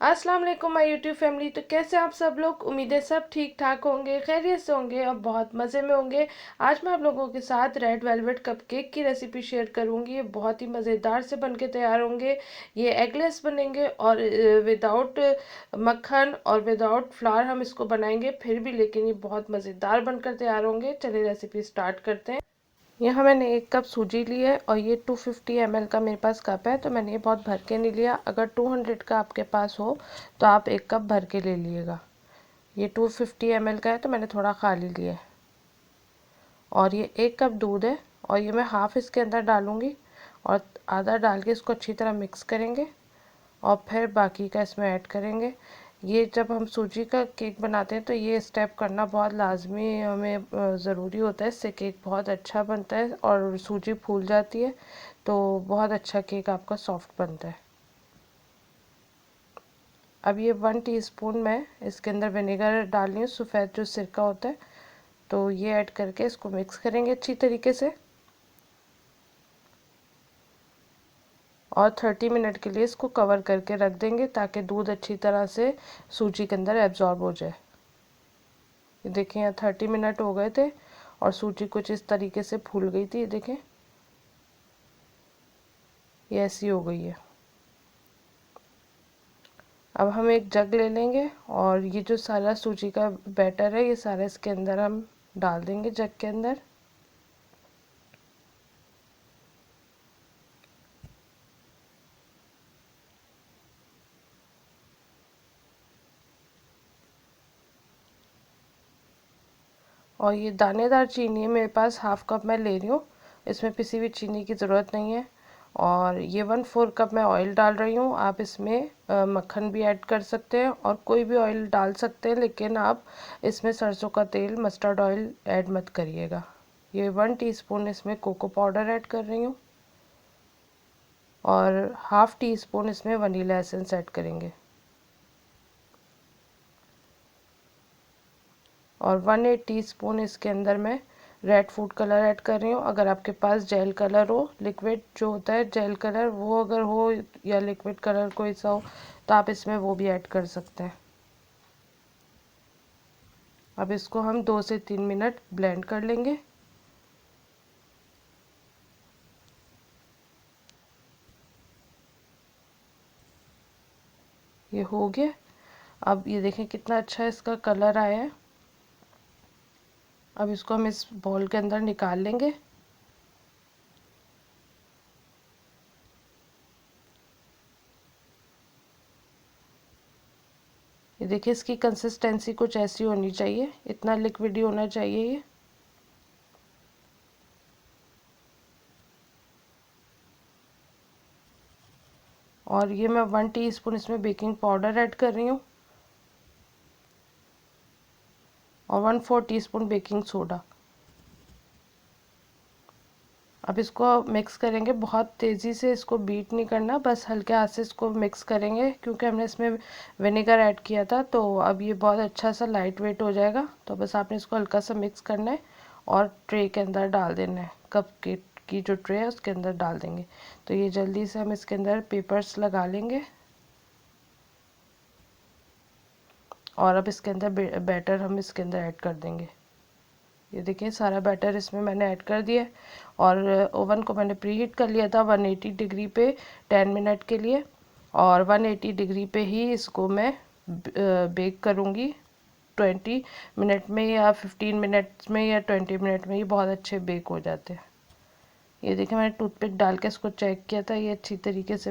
अस्सलाम वालेकुम my YouTube family. तो कैसे आप सब लोग? उम्मीद है सब ठीक ठाक होंगे, खैरियत से होंगे और बहुत मज़े में होंगे। आज मैं आप लोगों के साथ रेड वेलवेट कपकेक की रेसिपी शेयर करूंगी। ये बहुत ही मज़ेदार से बनके तैयार होंगे। ये एगलेस बनेंगे और विदाउट मक्खन और विदाउट फ्लावर हम इसको बनाएंगे फिर भी, लेकिन ये बहुत मज़ेदार बनकर तैयार होंगे। चलिए रेसिपी स्टार्ट करते हैं। यहाँ मैंने 1 कप सूजी ली है और ये 250 ml का मेरे पास कप है, तो मैंने ये बहुत भर के नहीं लिया। अगर 200 का आपके पास हो तो आप 1 कप भर के ले लीजिएगा। ये 250 ml का है तो मैंने थोड़ा खाली लिया है। और ये 1 कप दूध है और ये मैं हाफ इसके अंदर डालूँगी और आधा डाल के इसको अच्छी तरह मिक्स करेंगे और फिर बाकी का इसमें ऐड करेंगे। ये जब हम सूजी का केक बनाते हैं तो ये स्टेप करना बहुत लाजमी हमें ज़रूरी होता है। इससे केक बहुत अच्छा बनता है और सूजी फूल जाती है तो बहुत अच्छा केक आपका सॉफ्ट बनता है। अब ये 1 टीस्पून मैं इसके अंदर विनेगर डाल रही हूँ, सफ़ेद जो सिरका होता है। तो ये ऐड करके इसको मिक्स करेंगे अच्छी तरीके से और 30 मिनट के लिए इसको कवर करके रख देंगे ताकि दूध अच्छी तरह से सूजी के अंदर एब्जॉर्ब हो जाए। ये देखें, यहाँ 30 मिनट हो गए थे और सूजी कुछ इस तरीके से फूल गई थी। ये देखें, ये ऐसी हो गई है। अब हम एक जग ले लेंगे और ये जो सारा सूजी का बैटर है ये सारा इसके अंदर हम डाल देंगे जग के अंदर। और ये दानेदार चीनी है मेरे पास, हाफ कप मैं ले रही हूँ। इसमें पिसी हुई चीनी की ज़रूरत नहीं है। और ये 1/4 कप मैं ऑयल डाल रही हूँ। आप इसमें मक्खन भी ऐड कर सकते हैं और कोई भी ऑयल डाल सकते हैं, लेकिन आप इसमें सरसों का तेल, मस्टर्ड ऑयल ऐड मत करिएगा। ये 1 टीस्पून इसमें कोको पाउडर ऐड कर रही हूँ और हाफ टी स्पून इसमें वनीला एसेंस ऐड करेंगे और 1/8 टीस्पून इसके अंदर मैं रेड फूड कलर ऐड कर रही हूँ। अगर आपके पास जेल कलर हो, लिक्विड जो होता है जेल कलर, वो अगर हो या लिक्विड कलर कोई सा हो तो आप इसमें वो भी ऐड कर सकते हैं। अब इसको हम 2 से 3 मिनट ब्लेंड कर लेंगे। ये हो गया। अब ये देखें कितना अच्छा इसका कलर आया है। अब इसको हम इस बॉल के अंदर निकाल लेंगे। ये देखिए, इसकी कंसिस्टेंसी कुछ ऐसी होनी चाहिए, इतना लिक्विड ही होना चाहिए ये। और ये मैं 1 टीस्पून इसमें बेकिंग पाउडर ऐड कर रही हूँ और 1/4 टीस्पून बेकिंग सोडा। अब इसको मिक्स करेंगे, बहुत तेज़ी से इसको बीट नहीं करना, बस हल्के हाथ से इसको मिक्स करेंगे क्योंकि हमने इसमें विनेगर ऐड किया था। तो अब ये बहुत अच्छा सा लाइट वेट हो जाएगा। तो बस आपने इसको हल्का सा मिक्स करना है और ट्रे के अंदर डाल देना है। कप की जो ट्रे है उसके अंदर डाल देंगे। तो ये जल्दी से हम इसके अंदर पेपर्स लगा लेंगे और अब इसके अंदर बैटर हम इसके अंदर ऐड कर देंगे। ये देखिए, सारा बैटर इसमें मैंने ऐड कर दिया है और ओवन को मैंने प्री हीट कर लिया था 180 डिग्री पे 10 मिनट के लिए। और 180 डिग्री पे ही इसको मैं बेक करूँगी 20 मिनट में या 15 मिनट्स में या 20 मिनट में। ये बहुत अच्छे बेक हो जाते हैं। ये देखिए, मैंने टूथपिक डाल के इसको चेक किया था, ये अच्छी तरीके से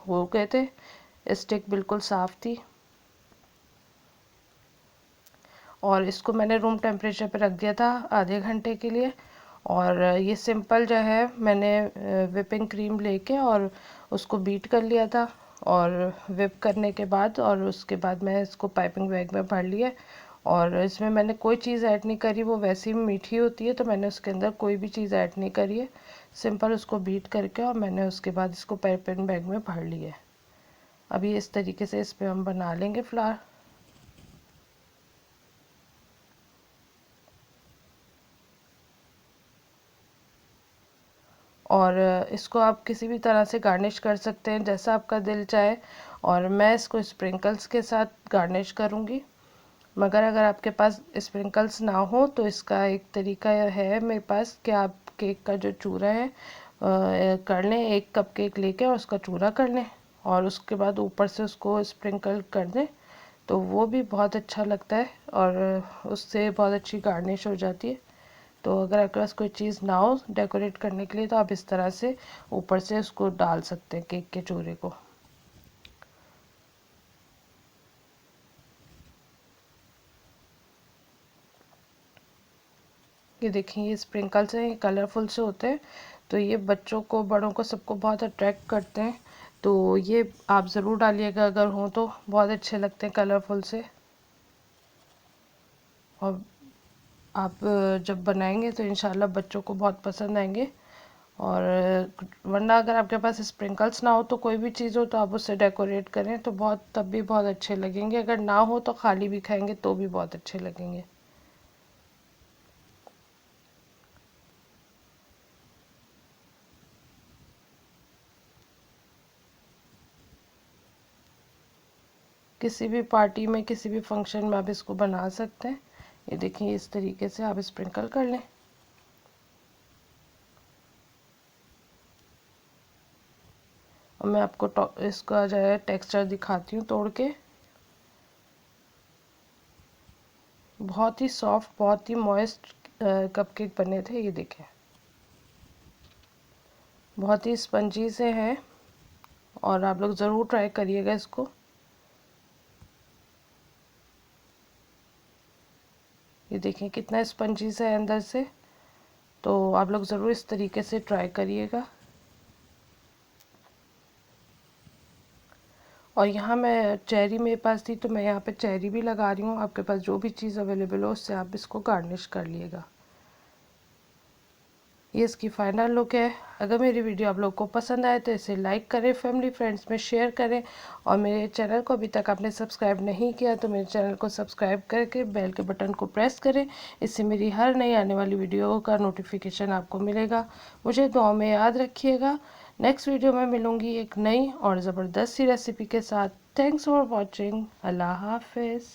हो गए थे। स्टिक बिल्कुल साफ़ थी और इसको मैंने रूम टेम्परेचर पे रख दिया था आधे घंटे के लिए। और ये सिंपल जो है, मैंने विपिंग क्रीम लेके और उसको बीट कर लिया था और विप करने के बाद और उसके बाद मैं इसको पाइपिंग बैग में भर लिया। और इसमें मैंने कोई चीज़ ऐड नहीं करी, वो वैसे ही मीठी होती है तो मैंने उसके अंदर कोई भी चीज़ ऐड नहीं करी है। सिंपल उसको बीट करके और मैंने उसके बाद इसको पाइपिंग बैग में भर लिया है। अभी इस तरीके से इस पर हम बना लेंगे फ्लावर। और इसको आप किसी भी तरह से गार्निश कर सकते हैं जैसा आपका दिल चाहे। और मैं इसको स्प्रिंकल्स के साथ गार्निश करूँगी। मगर अगर आपके पास स्प्रिंकल्स ना हो तो इसका एक तरीका है मेरे पास कि आप केक का जो चूरा है कर लें। 1 कप केक लेके और उसका चूरा कर लें और उसके बाद ऊपर से उसको स्प्रिंकल कर दें, तो वो भी बहुत अच्छा लगता है और उससे बहुत अच्छी गार्निश हो जाती है। तो अगर आपके पास कोई चीज़ ना हो डेकोरेट करने के लिए तो आप इस तरह से ऊपर से उसको डाल सकते हैं केक के चूरे को। ये देखिए ये स्प्रिंकल्स हैं, ये कलरफुल से होते हैं, तो ये बच्चों को बड़ों को सबको बहुत अट्रैक्ट करते हैं। तो ये आप ज़रूर डालिएगा अगर हो तो, बहुत अच्छे लगते हैं कलरफुल से। और आप जब बनाएंगे तो इंशाल्लाह बच्चों को बहुत पसंद आएंगे। और वरना अगर आपके पास स्प्रिंकल्स ना हो तो कोई भी चीज़ हो तो आप उससे डेकोरेट करें तो बहुत तब भी बहुत अच्छे लगेंगे। अगर ना हो तो खाली भी खाएंगे तो भी बहुत अच्छे लगेंगे। किसी भी पार्टी में किसी भी फंक्शन में आप इसको बना सकते हैं। ये देखिए इस तरीके से आप स्प्रिंकल कर लें। और मैं आपको इसका जो है टेक्सचर दिखाती हूँ तोड़ के। बहुत ही सॉफ्ट बहुत ही मॉइस्ट कपकेक बने थे। ये देखें बहुत ही स्पंजी से हैं और आप लोग ज़रूर ट्राई करिएगा इसको। ये देखें कितना स्पंजी सा है अंदर से, तो आप लोग ज़रूर इस तरीके से ट्राई करिएगा। और यहाँ मैं चेरी मेरे पास थी तो मैं यहाँ पे चेरी भी लगा रही हूँ। आपके पास जो भी चीज़ अवेलेबल हो उससे आप इसको गार्निश कर लिएगा। ये इसकी फाइनल लुक है। अगर मेरी वीडियो आप लोग को पसंद आए तो इसे लाइक करें, फैमिली फ्रेंड्स में शेयर करें और मेरे चैनल को अभी तक आपने सब्सक्राइब नहीं किया तो मेरे चैनल को सब्सक्राइब करके बेल के बटन को प्रेस करें। इससे मेरी हर नई आने वाली वीडियो का नोटिफिकेशन आपको मिलेगा। मुझे दुआ में याद रखिएगा। नेक्स्ट वीडियो में मिलूँगी एक नई और ज़बरदस्त सी रेसिपी के साथ। Thanks for watching. अल्लाह हाफिज़।